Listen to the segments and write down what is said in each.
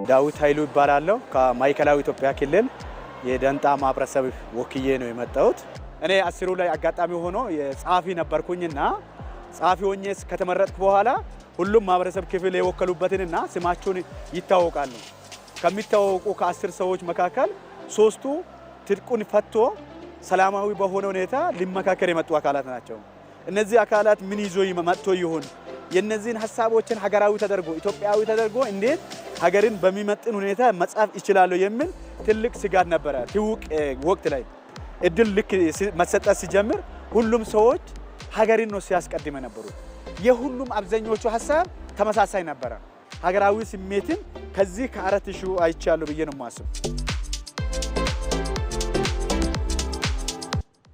ዳዊት ኃይሉ ይባላለሁ ከማዕከላዊ ኢትዮጵያ ክልል የደንታ ማህበረሰብ ወክዬ ነው የመጣሁት። እኔ አስሩ ላይ አጋጣሚ ሆኖ የጻፊ ነበርኩኝና ጻፊ ሆኜ ከተመረጥኩ በኋላ ሁሉም ማህበረሰብ ክፍል የወከሉበትንና ስማቸውን ይታወቃሉ። ከሚታወቁ ከ10 ሰዎች መካከል 3ቱ ትጥቁን ፈቶ ሰላማዊ በሆነ ሁኔታ ሊመካከር የመጡ አካላት ናቸው። እነዚህ አካላት ምን ይዞ መጥቶ ይሆን የነዚህን ሐሳቦችን ሀገራዊ ተደርጎ ኢትዮጵያዊ ተደርጎ እንዴት ሀገርን በሚመጥን ሁኔታ መጻፍ ይችላል የሚል ትልቅ ስጋት ነበረ። ትውቅ ወቅት ላይ እድል ልክ መሰጠት ሲጀምር ሁሉም ሰዎች ሀገርን ነው ሲያስቀድመ ነበሩ። የሁሉም አብዛኞቹ ሐሳብ ተመሳሳይ ነበረ። ሀገራዊ ስሜትን ከዚህ ከ4000 አይቻለሁ ብዬ ነው ማስብ።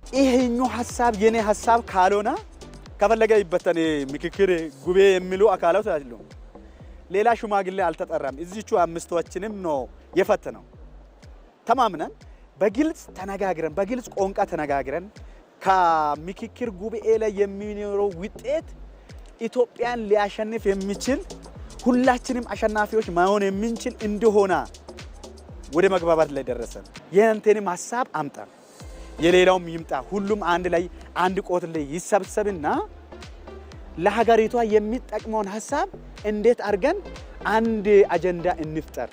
ይሄኛው ሐሳብ የኔ ሐሳብ ካልሆነ ከፈለገ ይበተን ምክክር ጉቤ የሚሉ አካላት አይደሉ። ሌላ ሽማግሌ አልተጠራም። እዚቹ አምስቶችንም ነው የፈተነው። ተማምነን በግልጽ ተነጋግረን በግልጽ ቋንቋ ተነጋግረን ከምክክር ጉባኤ ላይ የሚኖረው ውጤት ኢትዮጵያን ሊያሸንፍ የሚችል ሁላችንም አሸናፊዎች ማሆን የምንችል እንደሆነ ወደ መግባባት ላይ ደረሰን። የእንተንም ሐሳብ አምጣ የሌላውም ይምጣ፣ ሁሉም አንድ ላይ አንድ ቆት ላይ ይሰብሰብና ለሀገሪቷ የሚጠቅመውን ሐሳብ እንዴት አድርገን አንድ አጀንዳ እንፍጠር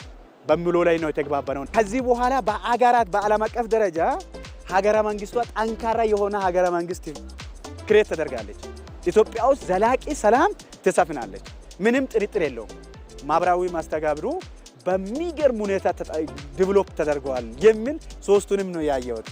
በሚለው ላይ ነው የተግባባነው። ከዚህ በኋላ በአገራት በዓለም አቀፍ ደረጃ ሀገረ መንግስቷ ጠንካራ የሆነ ሀገረ መንግስት ክሬት ተደርጋለች። ኢትዮጵያ ውስጥ ዘላቂ ሰላም ትሰፍናለች። ምንም ጥርጥር የለውም። ማህበራዊ ማስተጋብሩ በሚገርም ሁኔታ ዲቨሎፕ ተደርጓል የሚል ሶስቱንም ነው ያየሁት።